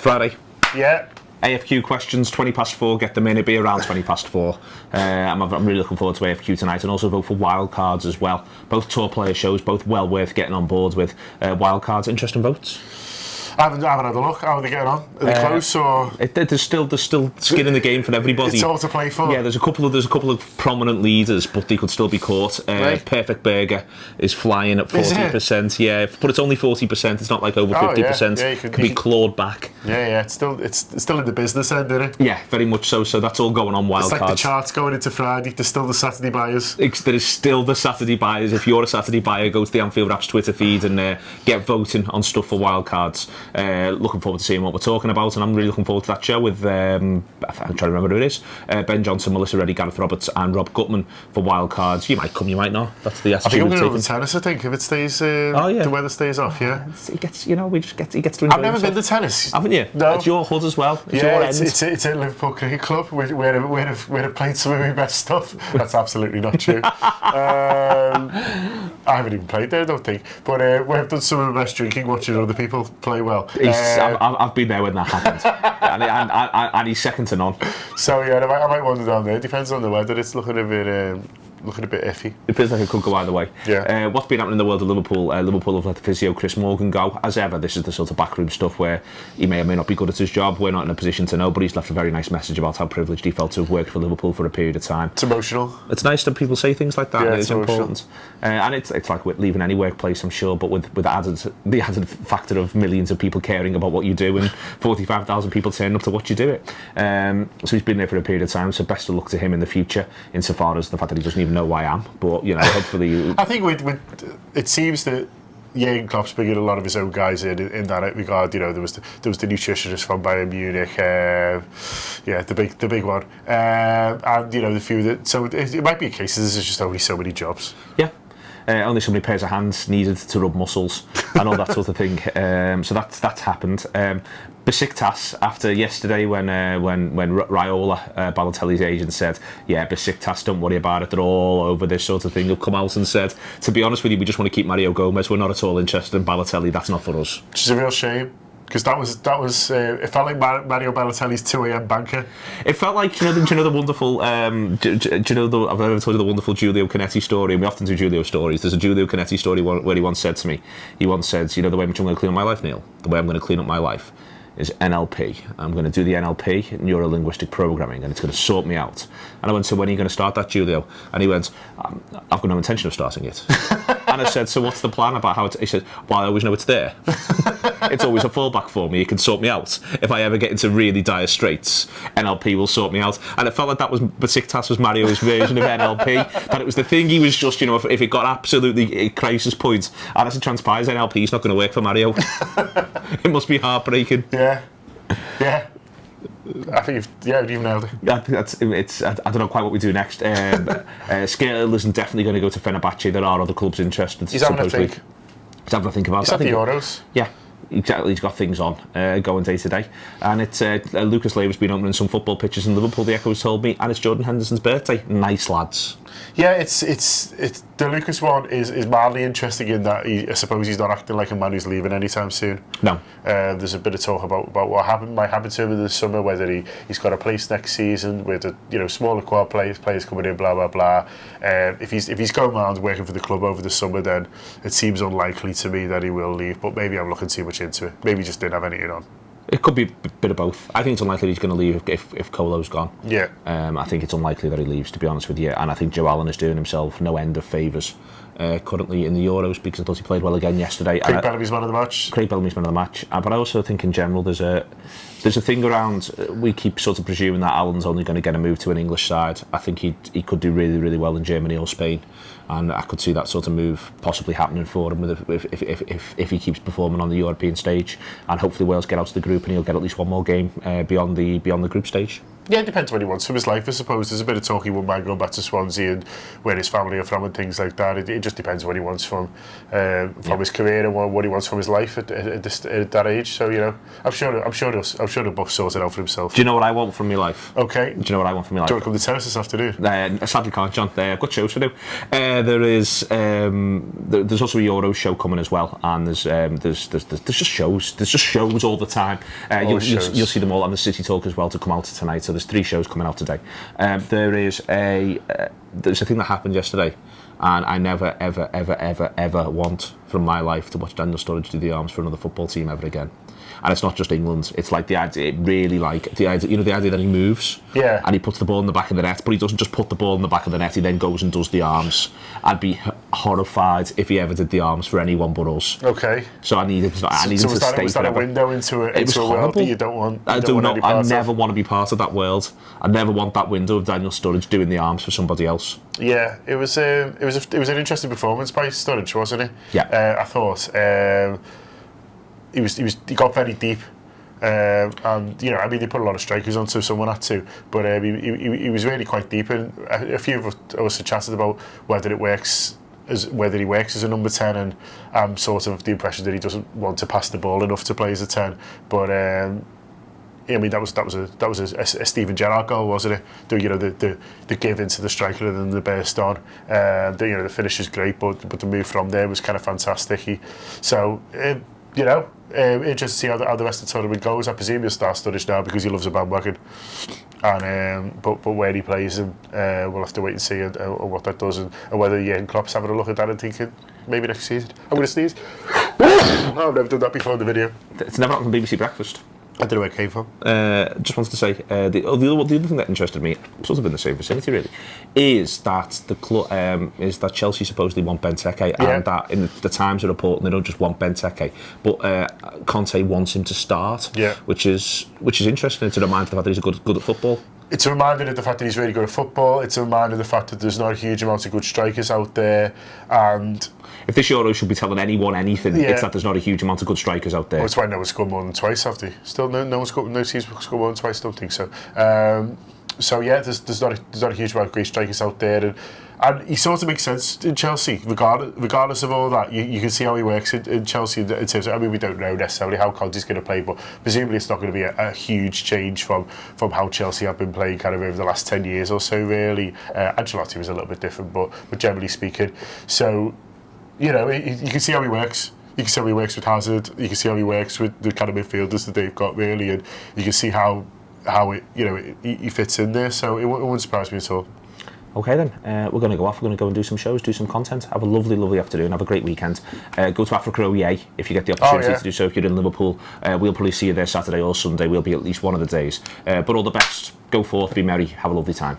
Friday. Yeah. AFQ questions, 20 past 4, get them in. It'll be around 20 past 4. I'm really looking forward to AFQ tonight, and also vote for wildcards as well. Both tour player shows, both well worth getting on board with. Wildcards, interesting votes. I haven't had a look. How are they getting on? Are they close or? There's still skin in the game for everybody. It's all to play for. Yeah, there's a couple of prominent leaders, but they could still be caught. Right. Perfect Burger is flying at 40%. Yeah, but it's only 40%. It's not like over 50%. Yeah, could be clawed back. Yeah. It's still in the business end, isn't it? Yeah, very much so. So that's all going on wildcards. It's like the charts going into Friday. There's still the Saturday buyers. There is still the Saturday buyers. If you're a Saturday buyer, go to the Anfield Apps Twitter feed and get voting on stuff for wildcards. Looking forward to seeing what we're talking about, and I'm really looking forward to that show with I'm trying to remember who it is, Ben Johnson, Melissa Reddy, Gareth Roberts and Rob Gutman for wildcards. You might come, you might not. That's the attitude. I think I'm going to go to tennis, I think, if it stays the weather stays off. He gets to enjoy I've never been to tennis. Haven't you? No. It's your hood as well. It's at Liverpool Cricket Club where I've played some of my best stuff. That's absolutely not true. I haven't even played there, I don't think, but we've done some of my best drinking watching other people play well. I've been there when that happened. and he's second to none. So yeah, I might wander down there. Depends on the weather. It's looking a bit iffy. It feels like it could go either way. Yeah. What's been happening in the world of Liverpool? Liverpool have let the physio Chris Morgan go. As ever, this is the sort of backroom stuff where he may or may not be good at his job. We're not in a position to know, but he's left a very nice message about how privileged he felt to have worked for Liverpool for a period of time. It's emotional. It's nice that people say things like that. Yeah, it's important. And it's like with leaving any workplace, I'm sure, but with the added factor of millions of people caring about what you do and 45,000 people turning up to watch you do it. So he's been there for a period of time, so best of luck to him in the future, insofar as the fact that he doesn't even know who I am. But, hopefully... I think it seems that Jurgen Klopp's bringing a lot of his own guys in that regard. There was the nutritionist from Bayern Munich, the big one, and the few that. So it might be a case that there's just only so many jobs. Yeah. Only so many pairs of hands needed to rub muscles and all that sort of thing. So that's happened. Besiktas, after yesterday when Raiola, Balotelli's agent, said, yeah, Besiktas, don't worry about it, they're all over this sort of thing, have come out and said, to be honest with you, we just want to keep Mario Gomez, we're not at all interested in Balotelli, that's not for us. Which is a real shame. Because that was it felt like Mario Balotelli's 2 a.m. banker. It felt like, do you know the wonderful I've ever told you the wonderful Giulio Canetti story, and we often do Giulio stories. There's a Giulio Canetti story where he once said to me, the way in which I'm going to clean up my life, Neil, the way I'm going to clean up my life is NLP. I'm going to do the NLP, Neuro-Linguistic Programming, and it's going to sort me out. And I went, so when are you going to start that, Giulio? And he went, I've got no intention of starting it. And I said, so what's the plan about how it's... He said, well, I always know it's there. It's always a fallback for me. It can sort me out. If I ever get into really dire straits, NLP will sort me out. And it felt like that was Besiktas was Mario's version of NLP. That it was the thing he was just, if it got absolutely a crisis point, and as it transpires, NLP is not going to work for Mario. It must be heartbreaking. Yeah. I think you've nailed it. I don't know quite what we do next. Skirtle isn't definitely going to go to Fenerbahce. There are other clubs interested. He's having a think. He's having a think about it. He's at the Euros. Yeah. Exactly, he's got things on going day to day, and it's Lucas Leiva's been opening some football pitches in Liverpool. The Echoes told me, and it's Jordan Henderson's birthday. Nice lads. Yeah, it's the Lucas one is mildly interesting in that I suppose he's not acting like a man who's leaving anytime soon. No. There's a bit of talk about what might happen to him in the summer, whether he's got a place next season with smaller quad players coming in, blah blah blah. If he's going around working for the club over the summer, then it seems unlikely to me that he will leave. But maybe I'm looking too much into it. Maybe he just didn't have anything on. It could be a bit of both. I think it's unlikely he's going to leave if Colo's gone. Yeah. I think it's unlikely that he leaves, to be honest with you. And I think Joe Allen is doing himself no end of favours currently in the Euros, because I thought he played well again yesterday. Craig Bellamy's man of the match. But I also think in general there's a thing around, we keep sort of presuming that Allen's only going to get a move to an English side. I think he could do really, really well in Germany or Spain. And I could see that sort of move possibly happening for him if he keeps performing on the European stage. And hopefully Wales get out of the group and he'll get at least one more game beyond the group stage. Yeah, it depends what he wants from his life, I suppose. There's a bit of talk he wouldn't mind going back to Swansea and where his family are from and things like that. It just depends what he wants from his career and what he wants from his life at that age. So, you know, I'm sure he'll both sort it out for himself. Do you know what I want from my life? Okay. Do you know what I want from my life? Do you want to come to tennis this afternoon? Sadly can't, John. I've got shows to do. There's also a Euro show coming as well, and there's just shows. There's just shows all the time. You'll see them all on the City Talk as well to come out tonight. So there's 3 shows coming out today. There's a thing that happened yesterday, and I never ever want from my life to watch Daniel Sturridge do the arms for another football team ever again. And it's not just England. It's like the idea, really like the idea, you know, the idea that he moves, and he puts the ball in the back of the net, but he doesn't just put the ball in the back of the net. He then goes and does the arms. I'd be horrified if he ever did the arms for anyone but us. Okay. So I need him to stay. Was that a window into a world that you don't want? I never want to be part of that world. I never want that window of Daniel Sturridge doing the arms for somebody else. Yeah, it was an interesting performance by Sturridge, wasn't it? Yeah. I thought. He got very deep, and you know, I mean, they put a lot of strikers on, so someone had to. But he was really quite deep, and a few of us had chatted about whether he works as a number 10, and I'm sort of the impression that he doesn't want to pass the ball enough to play as a 10. But I mean, that was a Steven Gerrard goal, wasn't it? The give into the striker and then the burst on. The finish is great, but the move from there was kind of fantastic. Interesting to see how the rest of the tournament goes. I presume he'll start Sturridge now because he loves a bandwagon. And but where he plays him, we'll have to wait and see what that does, and whether Jurgen Klopp's having a look at that and thinking maybe next season. I'm going to sneeze. I've never done that before in the video. It's never happened on BBC Breakfast. I don't know where it came from. Just wanted to say, the other thing that interested me, sort of in the same vicinity really, is that that Chelsea supposedly want Benteke, and that in the Times are reporting they don't just want Benteke, but Conte wants him to start, which is interesting. It's a reminder of the fact that he's good at football. It's a reminder of the fact that he's really good at football. It's a reminder of the fact that there's not a huge amount of good strikers out there, and if this Euro should be telling anyone anything, it's that there's not a huge amount of good strikers out there. Well, that's why no one's scored more than twice, have they? Still, no team's scored more than twice. Don't think so. So yeah, there's not a huge amount of great strikers out there, and he sort of makes sense in Chelsea, regardless of all that. You can see how he works in Chelsea in terms of, I mean, we don't know necessarily how Conte's going to play, but presumably it's not going to be a huge change from how Chelsea have been playing kind of over the last 10 years or so, really. Ancelotti was a little bit different, but generally speaking. So, you know, you can see how he works. You can see how he works with Hazard. You can see how he works with the kind of midfielders that they've got, really, and you can see how he fits in there. So it wouldn't surprise me at all. Okay then, we're going to go off. We're going to go and do some shows, do some content. Have a lovely afternoon. Have a great weekend. Go to Africa OEA if you get the opportunity to do so. If you're in Liverpool, we'll probably see you there Saturday or Sunday. We'll be at least one of the days. But all the best. Go forth, be merry, have a lovely time.